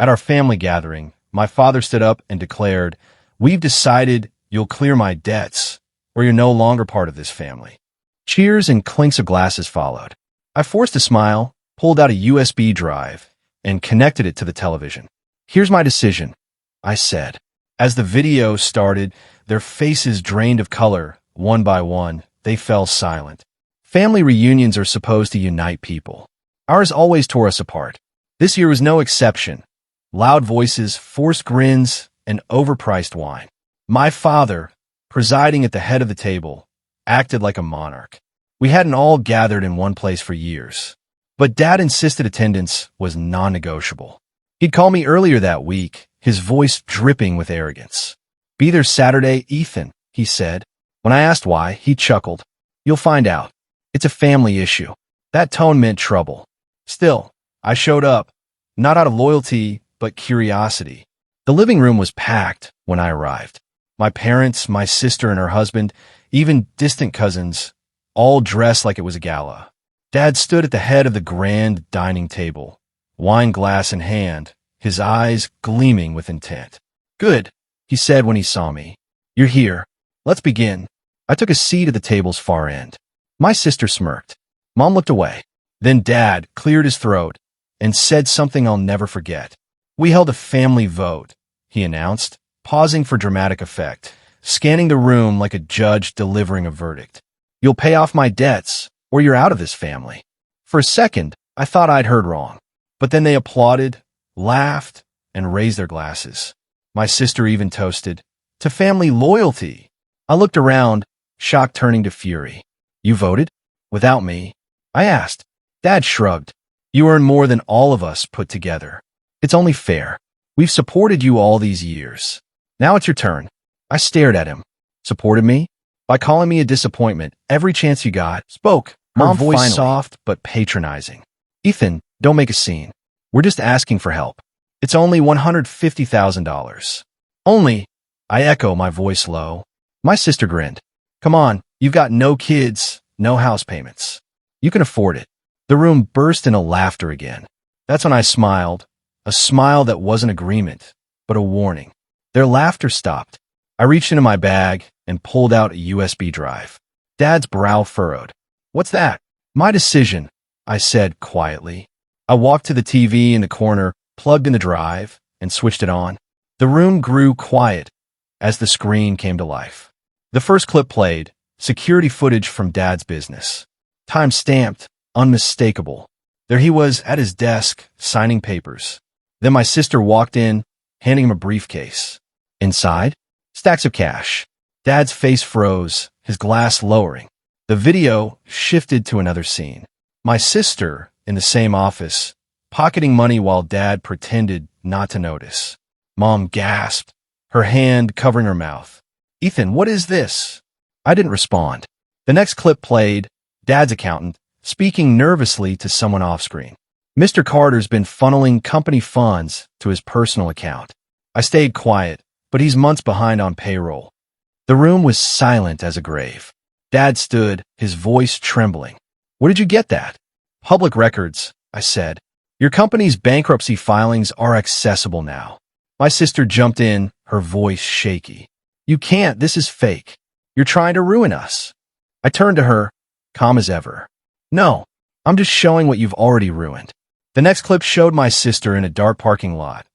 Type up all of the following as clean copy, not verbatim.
At our family gathering, my father stood up and declared, "We've decided you'll clear my debts, or you're no longer part of this family." Cheers and clinks of glasses followed. I forced a smile, pulled out a USB drive, and connected it to the television. "Here's my decision," I said. As the video started, their faces drained of color. One by one, they fell silent. Family reunions are supposed to unite people. Ours always tore us apart. This year was no exception. Loud voices, forced grins, and overpriced wine. My father, presiding at the head of the table, acted like a monarch. We hadn't all gathered in one place for years. But Dad insisted attendance was non-negotiable. He'd call me earlier that week, his voice dripping with arrogance. "Be there Saturday, Ethan," he said. When I asked why, he chuckled. "You'll find out. It's a family issue." That tone meant trouble. Still, I showed up, not out of loyalty, but curiosity. The living room was packed when I arrived. My parents, my sister and her husband, even distant cousins, all dressed like it was a gala. Dad stood at the head of the grand dining table, wine glass in hand, his eyes gleaming with intent. "Good," he said when he saw me. "You're here. Let's begin." I took a seat at the table's far end. My sister smirked. Mom looked away. Then Dad cleared his throat and said something I'll never forget. "We held a family vote," he announced, pausing for dramatic effect, scanning the room like a judge delivering a verdict. "You'll pay off my debts, or you're out of this family." For a second, I thought I'd heard wrong. But then they applauded, laughed, and raised their glasses. My sister even toasted, "To family loyalty." I looked around, shock turning to fury. "You voted? Without me?" I asked. Dad shrugged. "You earn more than all of us put together. It's only fair. We've supported you all these years. Now it's your turn." I stared at him. "Supported me?" "By calling me a disappointment every chance you got." Spoke, her voice finally soft but patronizing. "Ethan, don't make a scene. We're just asking for help. It's only $150,000. Only," I echo, my voice low. My sister grinned. "Come on, you've got no kids, no house payments. You can afford it." The room burst into laughter again. That's when I smiled, a smile that wasn't agreement, but a warning. Their laughter stopped. I reached into my bag and pulled out a USB drive. Dad's brow furrowed. "What's that?" "My decision," I said quietly. I walked to the TV in the corner, plugged in the drive, and switched it on. The room grew quiet as the screen came to life. The first clip played, security footage from Dad's business. Time-stamped, unmistakable. There he was at his desk, signing papers. Then my sister walked in, handing him a briefcase. Inside, stacks of cash. Dad's face froze, his glass lowering. The video shifted to another scene. My sister, in the same office, pocketing money while Dad pretended not to notice. Mom gasped, her hand covering her mouth. "Ethan, what is this?" I didn't respond. The next clip played, Dad's accountant, speaking nervously to someone off-screen. "Mr. Carter's been funneling company funds to his personal account. I stayed quiet, but he's months behind on payroll." The room was silent as a grave. Dad stood, his voice trembling. "Where did you get that?" "Public records," I said. "Your company's bankruptcy filings are accessible now." My sister jumped in, her voice shaky. "You can't, this is fake. You're trying to ruin us." I turned to her, calm as ever. "No, I'm just showing what you've already ruined." The next clip showed my sister in a dark parking lot,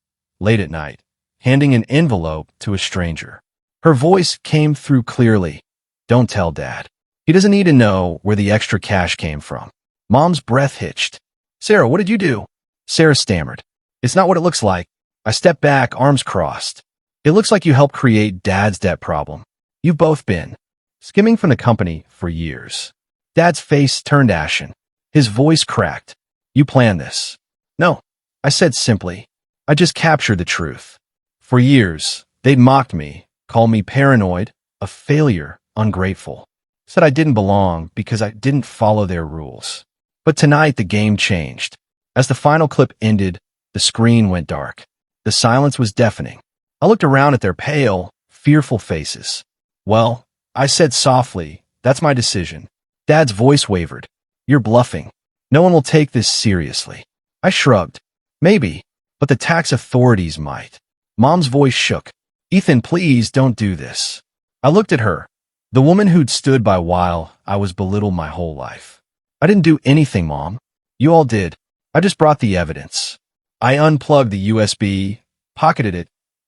late at night, handing an envelope to a stranger. Her voice came through clearly. "Don't tell Dad. He doesn't need to know where the extra cash came from." Mom's breath hitched. "Sarah, what did you do?" Sarah stammered. "It's not what it looks like." I stepped back, arms crossed. "It looks like you helped create Dad's debt problem. You've both been skimming from the company for years." Dad's face turned ashen. His voice cracked. "You planned this." "No," I said simply. "I just captured the truth." For years, they'd mocked me, called me paranoid, a failure, ungrateful. Said I didn't belong because I didn't follow their rules. But tonight the game changed. As the final clip ended, the screen went dark. The silence was deafening. I looked around at their pale, fearful faces. "Well," I said softly, "that's my decision." Dad's voice wavered. "You're bluffing. No one will take this seriously." I shrugged. "Maybe, but the tax authorities might. Mom's voice shook. Ethan, please don't do this. I looked at her, the woman who'd stood by while I was belittled my whole life. I didn't do anything, Mom. You all did. I just brought the evidence. I unplugged the USB, pocketed it,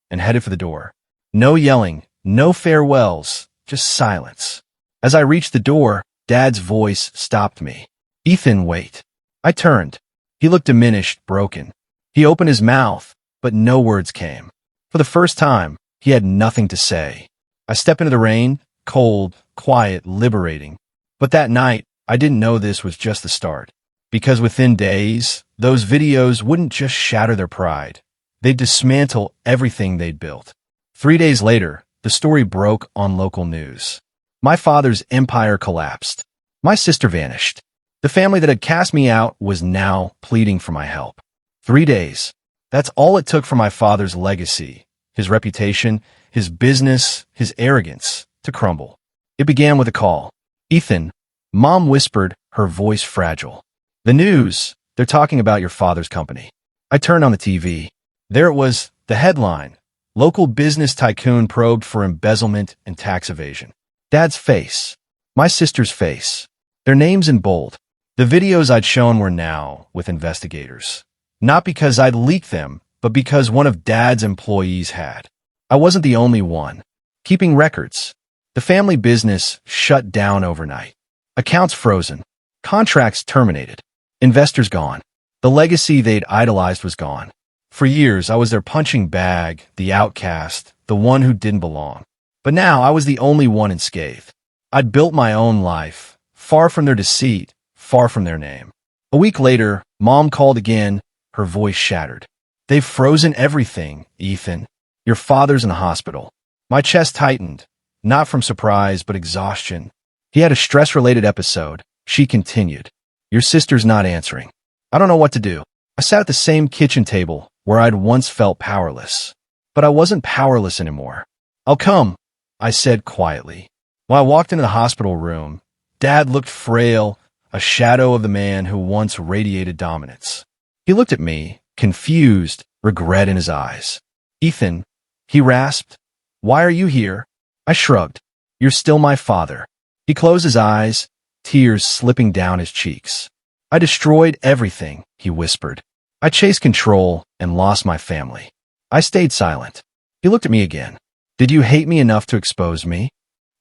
and headed for the door. No yelling, no farewells, just silence. As I reached the door, Dad's voice stopped me. Ethan, wait. I turned. He looked diminished, broken. He opened his mouth, but no words came. For the first time, he had nothing to say. I stepped into the rain, cold, quiet, liberating. But that night, I didn't know this was just the start. Because within days, those videos wouldn't just shatter their pride. They'd dismantle everything they'd built. 3 days later, the story broke on local news. My father's empire collapsed. My sister vanished. The family that had cast me out was now pleading for my help. 3 days. That's all it took for my father's legacy, his reputation, his business, his arrogance, to crumble. It began with a call. Ethan, Mom whispered, her voice fragile. The news, they're talking about your father's company. I turned on the TV. There it was, the headline. Local business tycoon probed for embezzlement and tax evasion. Dad's face. My sister's face. Their names in bold. The videos I'd shown were now with investigators. Not because I'd leaked them, but because one of Dad's employees had. I wasn't the only one. Keeping records. The family business shut down overnight. Accounts frozen. Contracts terminated. Investors gone. The legacy they'd idolized was gone. For years, I was their punching bag, the outcast, the one who didn't belong. But now I was the only one unscathed. I'd built my own life, far from their deceit, far from their name. A week later, Mom called again, her voice shattered. They've frozen everything, Ethan. Your father's in the hospital. My chest tightened, not from surprise, but exhaustion. He had a stress-related episode. She continued. Your sister's not answering. I don't know what to do. I sat at the same kitchen table where I'd once felt powerless. But I wasn't powerless anymore. I'll come, I said quietly. When I walked into the hospital room, Dad looked frail, a shadow of the man who once radiated dominance. He looked at me, confused, regret in his eyes. Ethan, he rasped, why are you here? I shrugged. You're still my father. He closed his eyes, tears slipping down his cheeks. I destroyed everything, he whispered. I chased control and lost my family. I stayed silent. He looked at me again. Did you hate me enough to expose me?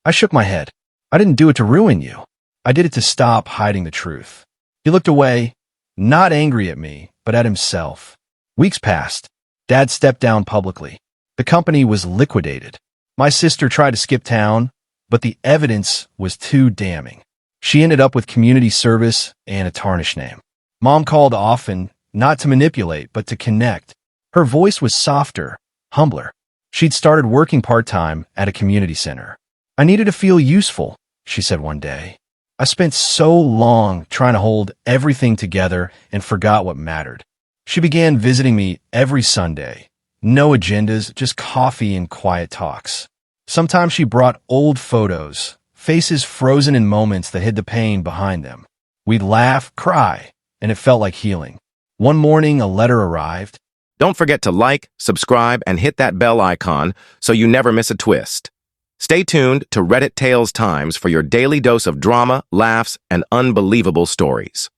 I shook my head. I didn't do it to ruin you. I did it to stop hiding the truth. He looked away, not angry at me, but at himself. Weeks passed. Dad stepped down publicly. The company was liquidated. My sister tried to skip town, but the evidence was too damning. She ended up with community service and a tarnished name. Mom called often, not to manipulate, but to connect. Her voice was softer, humbler. She'd started working part-time at a community center. I needed to feel useful, she said one day. I spent so long trying to hold everything together and forgot what mattered. She began visiting me every Sunday. No agendas, just coffee and quiet talks. Sometimes she brought old photos, faces frozen in moments that hid the pain behind them. We'd laugh, cry, and it felt like healing. One morning, a letter arrived. Don't forget to like, subscribe, and hit that bell icon so you never miss a twist. Stay tuned to Reddit Tales Times for your daily dose of drama, laughs, and unbelievable stories.